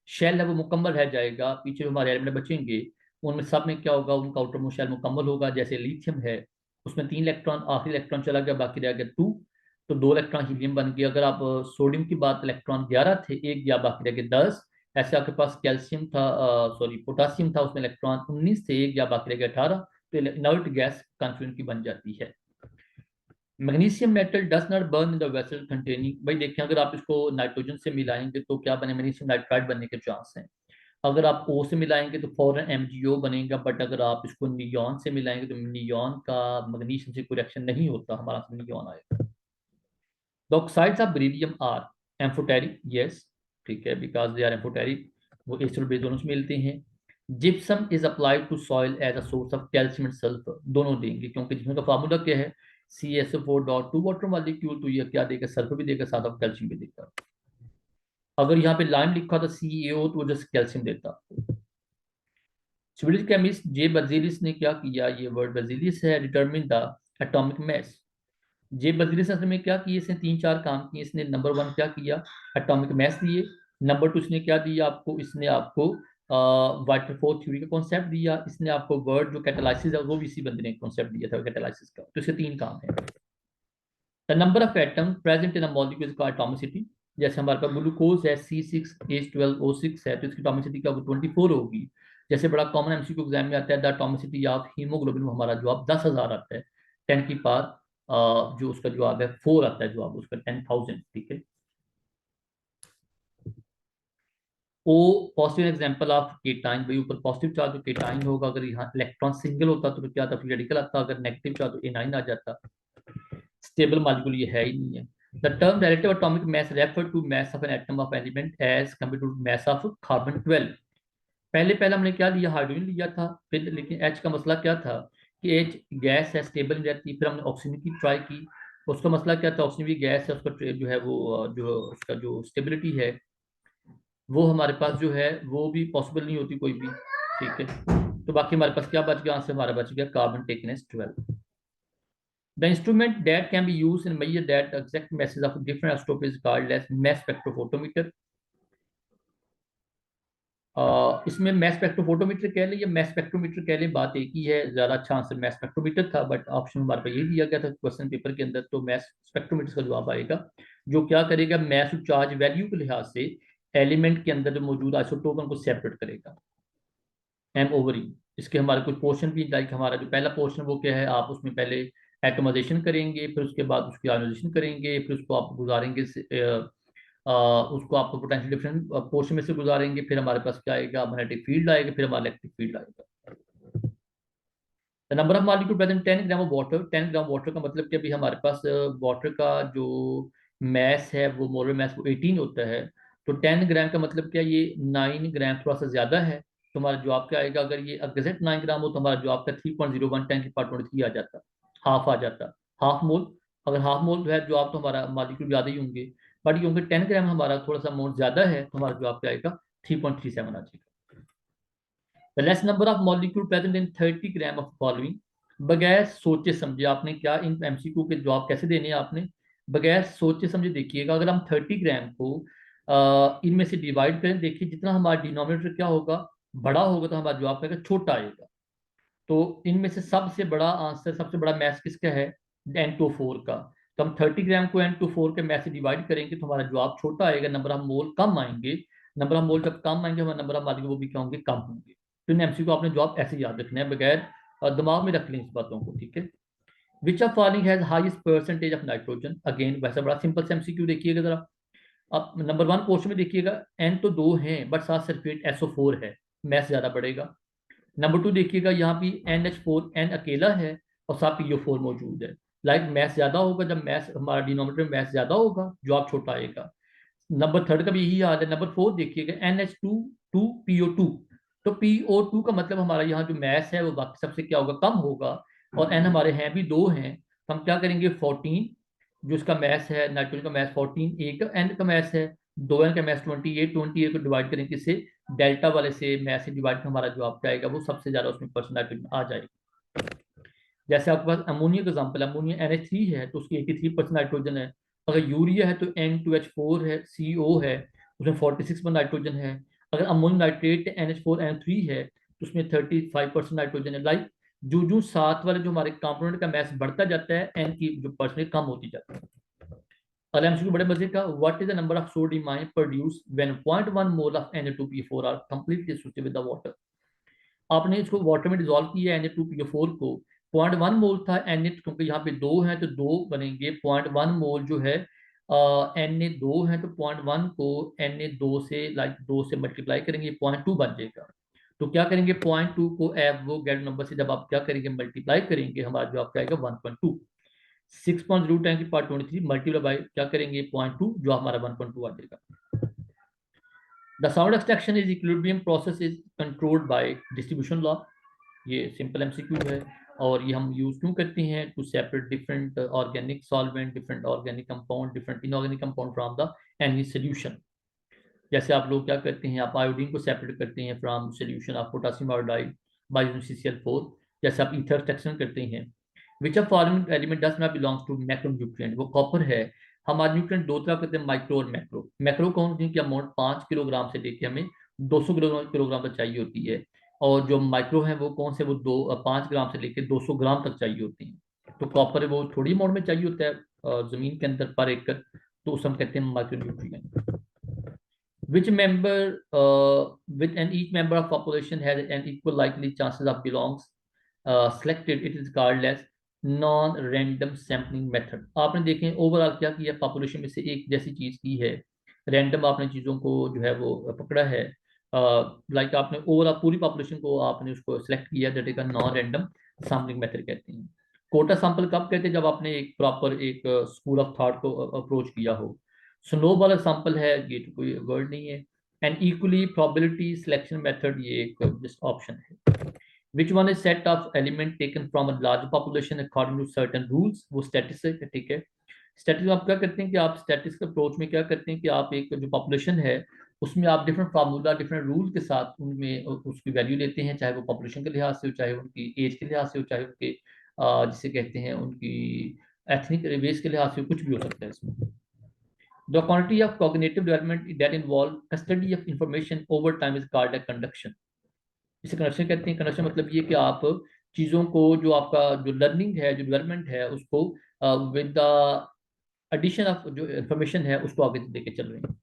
शेल है वो मुकम्मल रह जाएगा। पीछे जो हमारे एलिमेंट बचेंगे उनमें सब में क्या होगा? उनका आउटर मोस्ट शेल मुकम्मल होगा। जैसे लिथियम है उसमें 3 इलेक्ट्रॉन, आखिरी इलेक्ट्रॉन चला गया, बाकी रह गया 2। तो 2 इलेक्ट्रॉन हीलियम बन गया। अगर आप सोडियम की बात, इलेक्ट्रॉन 11 थे, एक गया, बाकी रह गए 10। ऐसे आपके पास कैल्शियम था, सॉरी पोटासियम था, उसमें इलेक्ट्रॉन 19 थे, एक या बाकी रह गया 18। तो इनर्ट गैस कॉन्फ्लुएंट की बन जाती है। Magnesium metal does not burn in the vessel containing. भाई देखें अगर आप इसको नाइट्रोजन से मिलाएंगे तो क्या बने? मैग्नीशियम नाइट्राइड बनने के चांस हैं। अगर आप O से मिलाएंगे तो फौरन MgO बनेगा। बट अगर आप इसको नियॉन से मिलाएंगे तो नियॉन का मैग्नीशियम से कोई रिएक्शन नहीं होता, हमारा नियॉन आएगा। The oxides of beryllium are amphoteric, yes ठीक है, बिकॉज दे आर एम्फोटेरिक। वो एस्टर बेस दोनों से मिलते हैं। Gypsum is applied to soil as a source of calcium and sulphur, दोनों देंगे क्योंकि जिसमें का फार्मूला क्या है? CSO4.2 water molecule. तो ये क्या देगा? सल्फर भी देगा, साथ ऑफ कैल्शियम भी देगा। अगर यहाँ पे लाइम लिखा था CaO तो वो जस्ट कैल्शियम देता। स्वीडिश केमिस्ट जे बर्जेलिस ने क्या किया? ये वर्ड बर्जेलिस है। Determine the atomic mass. J Berzelius ने में क्या किए? इसने 3-4 काम किए। इसने नंबर 1 क्या किया? एटॉमिक मास दिए। नंबर 2 इसने क्या दिया आपको? इसने आपको वाटरफॉल थ्योरी का कॉन्सेप्ट दिया। इसने आपको वर्ड जो कैटालाइसिस है वो भी इसी बंदे ने कॉन्सेप्ट दिया था कैटालाइसिस का। तो इसके 3 काम है। The number of atom present in a molecule का एटॉमिसिटी। जैसे हमारे पास ग्लूकोज है C6H12O6 है तो इसकी एटॉमिसिटी क्या होगी? 24 होगी। जैसे बड़ा कॉमन MCक्यू एग्जाम में आता है द एटॉमिसिटी ऑफ हीमोग्लोबिन, हमारा जवाब 10,000 आता है। 10 की पावर जो उसका जवाब है 4 आता है, जवाब उसका 10,000। ठीक है। Oh positive example of cation. भाई ऊपर पॉजिटिव चार्ज तो केटाइन होगा। अगर यहाँ इलेक्ट्रॉन सिंगल होता तो क्या आता? फ्री रेडिकल आता। अगर नेगेटिव चार्ज तो एनाइन आ जाता। स्टेबल मॉलिक्यूल ये है ही नहीं है। The term relative atomic mass refer to mass of an atom of element as compare to mass of carbon 12। पहले पहले हमने क्या लिया? हाइड्रोजन लिया था। फिर लेकिन H का मसला क्या था कि H गैस है, स्टेबल नहीं रहती। फिर हमने ऑक्सीजन की ट्राई की। उसका मसला क्या था? ऑक्सीजन भी गैस है, उसका जो है वो जो उसका जो स्टेबिलिटी है वो हमारे पास जो है वो भी पॉसिबल नहीं होती कोई भी। ठीक है। तो बाकी हमारे पास क्या बच गया? आंसर हमारा बच गया carbon taken as 12। The instrument that can be used in measure that exact masses of different isotopes is called as mass spectrophotometer. इसमें मैस स्पेक्ट्रोफोटोमीटर कह लें या मैस स्पेक्ट्रोमीटर कह लें, बात एक ही है। ज्यादा अच्छा आंसर मैस स्पेक्ट्रोमीटर था बट ऑप्शन हमारे पास यही दिया गया था क्वेश्चन पेपर के अंदर। तो मैस स्पेक्ट्रोमीटर का जवाब आएगा जो क्या करेगा? मैस और चार्ज वैल्यू के लिहाज से एलिमेंट के अंदर जो मौजूद आइसोटोप उनको सेपरेट करेगा। M/E। इसके हमारे कुछ पोर्शन भी, लाइक हमारा जो पहला पोर्शन वो क्या है? आप उसमें पहले एटोमाइजेशन करेंगे, फिर उसके बाद उसकी आयोनाइजेशन करेंगे, फिर उसको आप गुजारेंगे उसको आपको पोटेंशियल डिफरेंट पोर्शन में से गुजारेंगे। फिर हमारे पास क्या आएगा? मैग्नेटिक फील्ड आएगा, फिर हमारा इलेक्ट्रिक फील्ड आएगा। The number of molecule present 10 gram of water. 10 gram water का मतलब कि अभी हमारे पास वाटर का जो मैस है वो मोलर मैस वो 18 होता है। तो 10 ग्राम का मतलब क्या? ये 9 ग्राम थोड़ा सा ज्यादा है। तो हमारा जवाब क्या आएगा? अगर ये एग्जैक्ट 9 ग्राम हो तो हमारा जवाब का 3.01 10 की पावर 23 आ जाता, हाफ आ जाता, हाफ मोल। अगर हाफ मोल है जवाब तो हमारा मॉलिक्यूल ज्यादा ही होंगे। बट क्योंकि 10 ग्राम हमारा थोड़ा सा मोल ज्यादा है तो हमारा जवाब क्या आएगा? 3.37 आ जाएगा। The less number of molecule present in 30 gram of following. बगैर सोचे समझे आपने क्या इन एमसीक्यू के जवाब कैसे देने हैं आपने, बगैर सोचे समझे देखिएगा। अगर हम 30 ग्राम को इनमें से डिवाइड करें, देखिए जितना हमारा डिनोमिनेटर क्या होगा, बड़ा होगा, तो हमारा जवाब क्या छोटा आएगा। तो इनमें से सबसे बड़ा आंसर, सबसे बड़ा मैथ किसका है, N2O4 का। तो हम 30 ग्राम को N2O4 के मैथ से डिवाइड करेंगे तो हमारा जवाब छोटा आएगा, नंबर ऑफ मोल कम आएंगे। नंबर ऑफ मोल जब कम आएंगे, हमारा नंबर ऑफ मालिक वो भी क्या होंगे, कम होंगे। तो इन एमसी को आपने जवाब ऐसे याद रखना है, बगैर दिमाग में रख लें इस बातों को, ठीक है। विच of following has highest percentage of nitrogen, again वैसा बड़ा सिंपल से एमसीक्यू देखिएगा जरा। अब नंबर 1 क्वेश्चन में देखिएगा, एन तो दो हैं बट साथ सल्फेट SO4 है, मैथ ज्यादा बढ़ेगा। नंबर 2 देखिएगा, यहाँ पे NH4 N अकेला है और साथ PO4 मौजूद है। लाइक मैथ ज्यादा होगा, जब मैथ हमारा डिनोमिनेटर में मैथ ज्यादा होगा जवाब छोटा आएगा। नंबर 3 का भी यही हाल है। नंबर 4 देखिएगा, NH2 PO2, तो PO2 का मतलब हमारा यहाँ जो मैथ है वो बाकी सबसे क्या होगा, कम होगा। और N हमारे हैं भी दो हैं, तो हम क्या करेंगे 14, जो इसका मैथ है नाइट्रोजन का मैथ 14, एक N का मैथ है, दो N का मैथ 28, 28 को डिवाइड करेंगे किससे, डेल्टा वाले से, मैथ से डिवाइड कर हमारा जवाब क्या आएगा, वो सबसे ज्यादा उसमें परसेंट नाइट्रोजन आ जाएगा। जैसे आपके पास अमोनिया का एग्जाम्पल, अमोनिया NH3 है तो उसकी 83% नाइट्रोजन है। अगर यूरिया है तो N2H4 है, CO है, उसमें 46% नाइट्रोजन है। अगर अमोनियम नाइट्रेट NH4N3 है तो उसमें 35% नाइट्रोजन है। लाइक जो जो साथ वाले जो हमारे कंपोनेंट का मैथ बढ़ता जाता है, एन की जो परसेंटेज कम होती जाती है। अगला एमसीक्यू बड़े मजे का, what is the number of sodium ion produce when 0.1 mole of Na2PO4 are completely associated with the water. आपने इसको वाटर में डिजोल्व किया है Na2PO4 को, 0.1 मोल था Na, क्योंकि यहाँ पे दो हैं तो दो बनेंगे, 0.1 मोल जो है Na दो है तो 0.1 को Na दो से, लाइक दो से मल्टीप्लाई करेंगे, 0.2 बन जाएगा। तो क्या करेंगे 0.2 को एफ वो गेट नंबर से जब आप क्या करेंगे मल्टीप्लाई करेंगे, हमारा जो आपका आएगा 1.2। 6.0 10 की पावर 23 मल्टीप्लाई बाय क्या करेंगे 0.2, जो हमारा 1.2 आ जाएगा। The sound extraction is equilibrium process is controlled by distribution law. ये सिंपल एमसीक्यू है। और ये हम यूज क्यों करते हैं, to separate different organic solvent, different organic compound, different inorganic compound from the any solution. जैसे आप लोग क्या करते हैं, आप आयोडीन को सेपरेट करते हैं from solution of potassium iodide by using CCl4। जैसे आप ईथर एक्सट्रैक्शन करते हैं। Which of following element does not belongs to macro nutrient, वो कॉपर है। हमारे न्यूट्रिएंट दो तरह करते हैं, माइक्रो और मैक्रो। मैक्रो कौन, जिनकी अमाउंट 5 किलोग्राम से लेके हमें 200 किलोग्राम तक चाहिए होती है। और जो माइक्रो है वो कौन से, वो 5 ग्राम से लेके 200 ग्राम तक चाहिए होती है। तो कॉपर वो थोड़ी अमाउंट में चाहिए होता है जमीन के अंदर पर एकड़, तो उसे हम कहते हैं micro nutrient. Which member with an each member of population has an equal likely chances of belongs selected, it is called as non-random sampling method। आपने देखें ओवरऑल क्या किया, पॉपुलेशन में से एक जैसी चीज की है, रैंडम आपने चीजों को जो है वो पकड़ा है। लाइक आपने ओवरऑल पूरी पॉपुलेशन को आपने उसको सेलेक्ट किया, that is non random sampling method कहते हैं। कोटा सैंपल कब कहते हैं, जब आपने एक प्रॉपर एक स्कूल ऑफ थॉट को अप्रोच किया हो। स्नोबॉल एग्जाम्पल है, ये तो कोई वर्ड नहीं है। And equally probability selection method, ये एक जस्ट ऑप्शन है। Which one is set of element taken from a large population according to certain rules, वो स्टैटिस्टिक्स है, ठीक है। स्टैटिस्टिक्स आप क्या करते हैं कि आप स्टैटिस्टिक्स अप्रोच में क्या करते हैं कि आप एक जो पॉपुलेशन है उसमें आप डिफरेंट फार्मूला, डिफरेंट रूल के साथ उनमें उसकी वैल्यू लेते हैं, चाहे वो पॉपुलेशन के लिहाज से हो, चाहे उनकी एज के लिहाज से हो, चाहे उनके जिसे कहते हैं उनकी एथनिक रेस के लिहाज से, कुछ भी हो सकता है इसमें। The quantity of cognitive development that involve custody of information over time is called a conduction। इसे कंडक्शन कहते हैं। कंडक्शन मतलब ये कि आप चीज़ों को, जो आपका जो लर्निंग है, जो डेवलपमेंट है, उसको विद द एडिशन ऑफ जो इंफॉर्मेशन है उसको आगे लेके चल रहे हैं।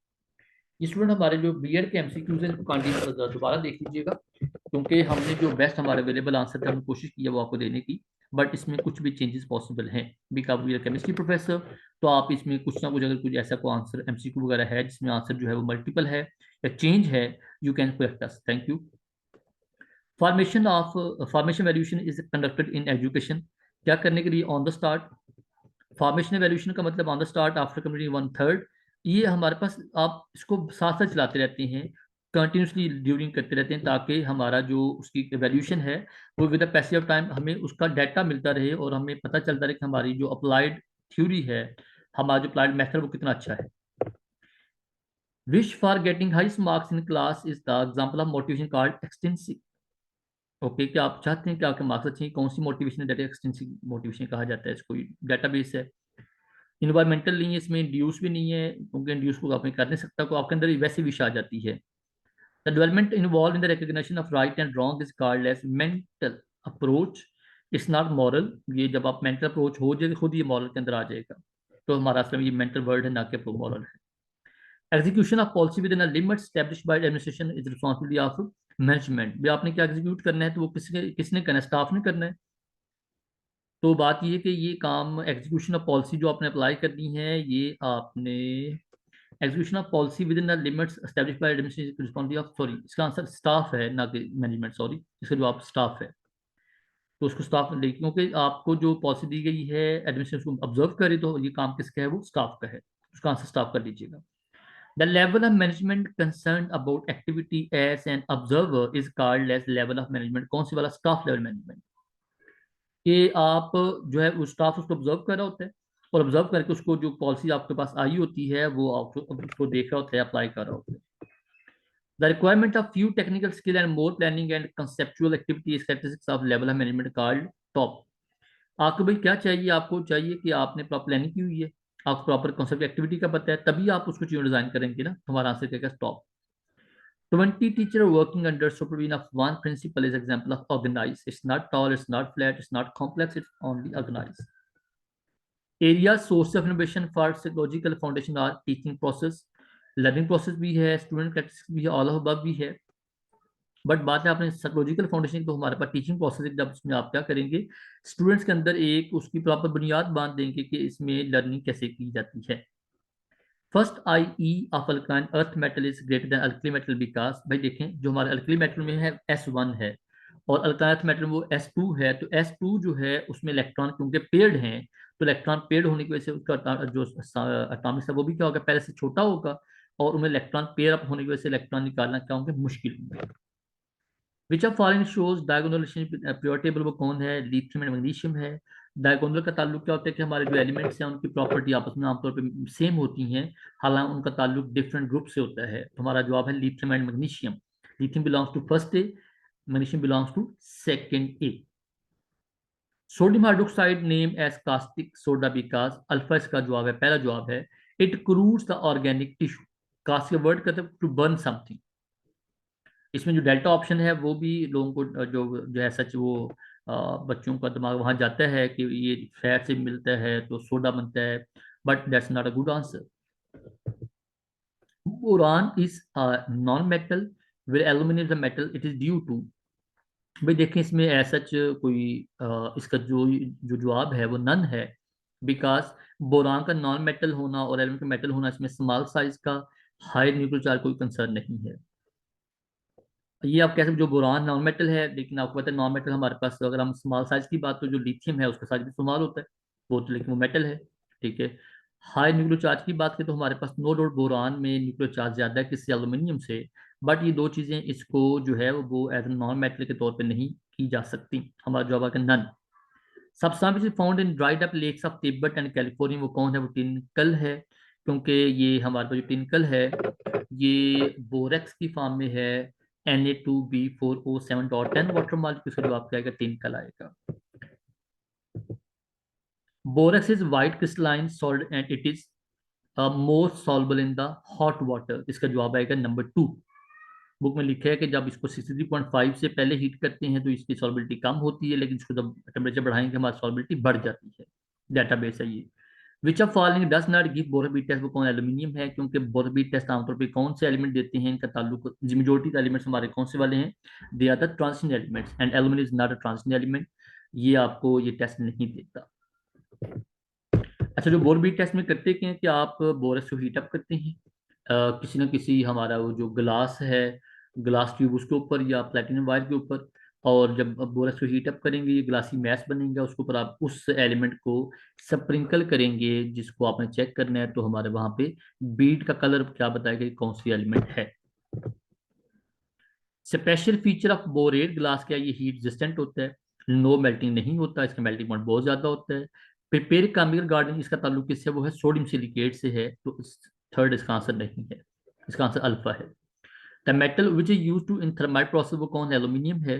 ये स्टूडेंट हमारे जो बीएड के एमसीक्यूज हैं इनको दोबारा देख लीजिएगा, क्योंकि हमने जो बेस्ट हमारे अवेलेबल आंसर थे हमने कोशिश की है वो आपको देने की, बट इसमें कुछ भी चेंजेस पॉसिबल हैं। Because we are chemistry professor, तो आप इसमें कुछ ना कुछ, अगर कुछ ऐसा को आंसर एमसीक्यू वगैरह है जिसमें आंसर जो है वो मल्टीपल है या चेंज है, you can correct us. Thank you. Formation valuation is conducted in education, क्या करने के लिए, on the start. Formation valuation का मतलब on the start after completing 1/3। ये हमारे पास आप इसको साथ साथ चलाते रहते हैं, कंटिन्यूसली ड्यूरिंग करते रहते हैं, ताकि हमारा जो उसकी वैल्यूएशन है वो with the passage of time हमें उसका डाटा मिलता रहे और हमें पता चलता रहे कि हमारी जो अप्लाइड थ्योरी है, हमारा जो अप्लाइड मेथड वो कितना अच्छा है। Wish for getting highest marks in class is the example of motivation called extensive. Okay, क्या आप चाहते हैं कि आपके मार्क्स अच्छे हैं? कौन सी मोटिवेशन है? डाटा एक्सटेंसिव मोटिवेशन कहा जाता है इसको, डेटाबेस है। इन्वायरमेंटल नहीं है, इसमें इंड्यूस भी नहीं है, क्योंकि इंड्यूस को आपने कर नहीं सकता, को आपके अंदर वैसे विश आ जाती है। The development involve in the recognition of right and wrong is called as mental approach, it's not moral. ये जब आप मेंटल अप्रोच हो जाएगा, खुद ये मॉरल के अंदर आ जाएगा। तो हमारा असल में ये मेंटल वर्ड है, ना कि मॉरल है। Execution of policy with in a limit established bye administration is responsibility of management. भी आपने क्या एग्जीक्यूट करना है, तो वो किसने करना है? स्टाफ ने करना है। तो बात ये है कि ये काम एग्जीक्यूशन ऑफ पॉलिसी जो आपने अप्लाई करनी है, ये आपने execution of policy with in the limits established bye administration responsibility of, sorry इसका आंसर स्टाफ है, ना कि मैनेजमेंट, सॉरी इसका जवाब स्टाफ है। तो उसको स्टाफ ने, क्योंकि आपको जो पॉलिसी दी गई है एडमिनिस्ट्रेशन को ऑब्जर्व करे, तो ये काम किसका है? वो स्टाफ का है। उसका आंसर स्टाफ कर लीजिएगा। The level of management concerned about activity as an observer is called as level of management। कौन सी वाला? Staff level management. कि आप जो है वो स्टाफ उसको ऑब्जर्व कर रहा होता है, और ऑब्जर्व करके उसको जो पॉलिसी आपके पास आई होती है वो आपको उसको देख रहा होता है, अप्लाई कर रहा होता है। The requirement of few technical skill and more planning and conceptual activity is characteristics of level of management called top। आपको भाई क्या चाहिए? आपको चाहिए कि आपने प्रॉपर प्लानिंग की हुई है, आपको प्रॉपर कॉन्सेप्ट एक्टिविटी का पता है, तभी आप उसको चीज़ डिजाइन करेंगे ना। हमारा आंसर क्या? Top. 20 teacher working under supervision of one principal is example of organized। It's not tall, it's not flat, it's not complex, it's only organized। Area source of innovation for psychological foundation are teaching process, learning process भी है, student practice भी है, all of above भी है। But बात है आपने psychological foundation की, तो हमारे पास टीचिंग प्रोसेस है, जब उसमें आप क्या करेंगे, स्टूडेंट्स के अंदर एक उसकी प्रॉपर बुनियाद बांध देंगे कि इसमें लर्निंग कैसे की जाती है। First I E of alkyne earth metal is greater than alkali metal because, भाई देखें जो हमारे अल्कली मेटल में है S1 है, और अल्काइन अर्थ मेटल वो S2 है। तो S2 जो है उसमें इलेक्ट्रॉन क्योंकि पेयर्ड हैं, तो इलेक्ट्रॉन पेयर्ड होने की वजह से उसका जो एटॉमिक है वो भी क्या होगा? पहले से छोटा होगा, और उनमें इलेक्ट्रॉन पेयर अप होने की वजह से इलेक्ट्रॉन निकालना क्या होंगे? मुश्किल होंगे। विच of following shows diagonal relationship periodic table, वो कौन है? लिथियम एंड मैग्नीशियम है। डायगोनल का ताल्लुक क्या होता है कि हमारे जो एलिमेंट्स हैं उनकी प्रॉपर्टी आपस में आमतौर पे सेम होती हैं, हालांकि उनका ताल्लुक डिफरेंट ग्रुप से होता है। तो हमारा जवाब है lithium and magnesium. Lithium belongs to first A, magnesium belongs to second A. Sodium hydroxide name as caustic soda because, alpha इसका जवाब है, पहला जवाब है। It corrodes the organic tissue. Caust का वर्ड कहते हैं टू बर्न समथिंग। इसमें जो डेल्टा ऑप्शन है वो भी लोगों को जो जो है सच वो बच्चों का दिमाग वहां जाता है कि ये फैट से मिलता है तो सोडा बनता है, but that's not a good answer. Boron is non metal, where aluminium is a metal, it is due to, भाई देखें इसमें ऐसा कोई इसका जो जो जवाब है वो नन है। बिकॉज बोरान का नॉन मेटल होना और एल्यूमिनियम का मेटल होना, इसमें स्मॉल साइज का हाई न्यूक्लियर चार्ज कोई कंसर्न नहीं है। ये आप कह सकते जो बोरान नॉन मेटल है, लेकिन आपको पता है नॉन मेटल हमारे पास, अगर हम स्मॉल साइज की बात, तो जो लिथियम है उसका साइज भी स्मॉल होता है, वो तो लेकिन वो मेटल है। ठीक है। हाई न्यूक्लियर चार्ज की बात करें तो हमारे पास नो डाउट बोरान में न्यूक्लियर चार्ज ज्यादा है किसी एल्यूमिनियम से, बट ये दो चीजें इसको जो है वो एज नॉन मेटल के तौर पर नहीं की जा सकती। हमारा जवाब है none. Substance found in dried up lakes of Tibet and California, वो कौन है? वो टिनकल है। क्योंकि ये हमारे पास जो टिनकल है ये बोरेक्स की फॉर्म में है, Na2B4O7.10 वाटर मॉलिक्यूल, इसका जवाब क्या आएगा? टिनकल आएगा। Borax is white crystalline salt and it is more soluble in the hot water, इसका जवाब आएगा नंबर 2। बुक में लिखा है कि जब इसको 63.5 से पहले हीट करते हैं तो इसकी सॉल्बिलिटी कम होती है, लेकिन इसको जब टेम्परेचर बढ़ाएंगे हमारी सॉल्बिलिटी बढ़ जाती है। डेटाबेस है ये। Which of following does not give borax bead test, वो कौन? एल्यूमिनियम है, क्योंकि बोरोबीट टेस्ट आमतौर पे कौन से एलिमेंट देते हैं, इनका ताल्लुक मेजोरिटी एलिमेंट्स हमारे कौन से वाले हैं? They are the transition elements and aluminium is not a transition element. ये आपको ये टेस्ट नहीं देता। अच्छा, जो बोरबीट टेस्ट में करते क्या है कि आप बोरस को हीट अप करते हैं किसी न किसी हमारा वो जो ग्लास है, ग्लास ट्यूब उसके ऊपर या प्लेटिनम वायर के ऊपर, और जब आप बोरस को हीट अप करेंगे ये ग्लासी मैश बनेगा, उसके ऊपर आप उस एलिमेंट को स्प्रिंकल करेंगे जिसको आपने चेक करना है, तो हमारे वहां पे बीट का कलर क्या बताएगा कि कौन सी एलिमेंट है। Special feature of borate glass क्या है? ये हीट रेजिस्टेंट होता है, नो मेल्टिंग नहीं होता, इसका मेल्टिंग पॉइंट बहुत ज्यादा होता है। प्रिपेयर कामिकल गार्डन इसका ताल्लुक किससे? वो है सोडियम सिलिकेट से है, तो थर्ड इसका आंसर नहीं है, इसका आंसर अल्फा है। The metal which is use to in thermite process, वो कौन है? एल्यूमिनियम है।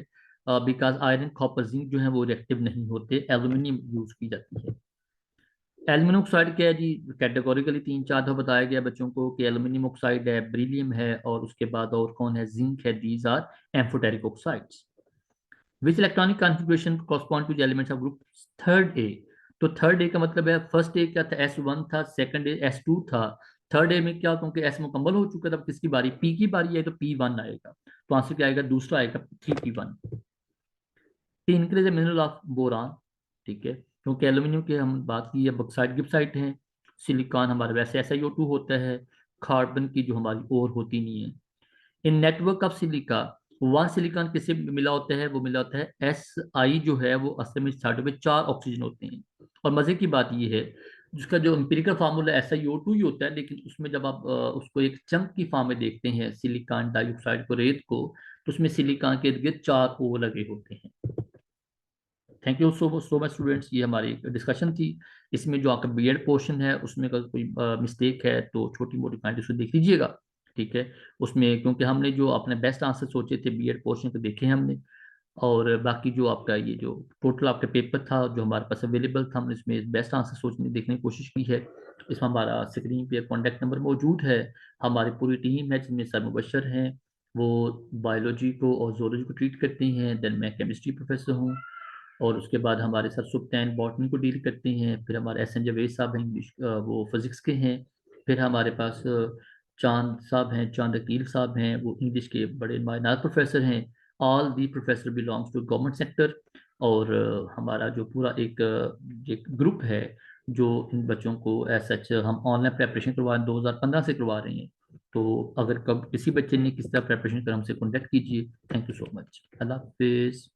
बिकॉज आयरन कॉपर जिंक जो है वो रिएक्टिव नहीं होते, एल्यूमिनियम यूज की जाती है। एल्यूमिनियम ऑक्साइड क्या है जी? कैटेगोरिकली तीन चार दफा बताया गया बच्चों को कि एल्यूमिनियम ऑक्साइड है, बेरिलियम है, और उसके बाद और कौन है, जिंक है। These are amphoteric oxides. Which electronic configuration correspond to the elements of group third A? तो थर्ड ए का मतलब है, फर्स्ट ए क्या था, S1 था, सेकंड ए S2 था, थर्ड ए में क्या, क्योंकि एस मुकम्मल हो चुका था, अब किसकी बारी, पी की बारी है, तो P1 आएगा। तो आंसर क्या आएगा, दूसरा आएगा 3P1। तीन के लिए मिनरल ऑफ बोरान, ठीक है, क्योंकि एल्यूमिनियम की हम बात की है, बॉक्साइट गिब्साइट है। सिलिकॉन हमारे वैसे SiO2 होता है। कार्बन की जो हमारी और होती नहीं है। In network of silica, one silicon किससे मिला होता है, वो मिला होता है Si, जो है वो असल में साइड में चार ऑक्सीजन होते हैं। और मजे की बात ये है, जिसका जो एम्पिरिकल फार्मूला SiO2 ही होता है, लेकिन उसमें जब आप उसको एक चंक की फॉर्म में देखते हैं, सिलिकॉन डाइऑक्साइड को, रेत को, तो उसमें सिलिकॉन के इर्द गिर्द चार ओ लगे होते हैं। Thank you so much students, ये हमारी डिस्कशन थी। इसमें जो आपका बीएड पोर्शन है उसमें अगर कोई मिस्टेक है तो छोटी मोटी पॉइंट उसको देख लीजिएगा, ठीक है। उसमें क्योंकि हमने जो अपने बेस्ट आंसर सोचे थे बीएड पोर्शन को देखे हैं हमने, और बाकी जो आपका ये जो टोटल आपका पेपर था जो हमारे पास अवेलेबल था, हमने इसमें बेस्ट आंसर सोचने देखने की कोशिश की है। इसमें हमारा स्क्रीन पे कॉन्टैक्ट नंबर मौजूद है। हमारी पूरी टीम है जिसमें सर मुबशर हैं, वो बायोलॉजी को और जोलॉजी को ट्रीट करते हैं। देन मैं केमिस्ट्री प्रोफेसर हूँ, और उसके बाद हमारे सर सुप्तान बॉटनी को डील करते हैं। फिर हमारे एस एन जावेद साहब हैं, इंग्लिश वो फिजिक्स के हैं। फिर हमारे पास चांद साहब हैं, चांद अकील साहब हैं, वो इंग्लिश के बड़े मायनार प्रोफेसर हैं। All the professor belongs to government sector. और हमारा जो पूरा एक ग्रुप है जो इन बच्चों को एज सच हम ऑनलाइन प्रेपरेशन करवा 2015 से करवा रहे हैं। तो अगर कब किसी बच्चे ने किस तरह प्रेपरेशन कर, हमसे कॉन्टेक्ट कीजिए। Thank you so much. अल्लाह हाफिज़।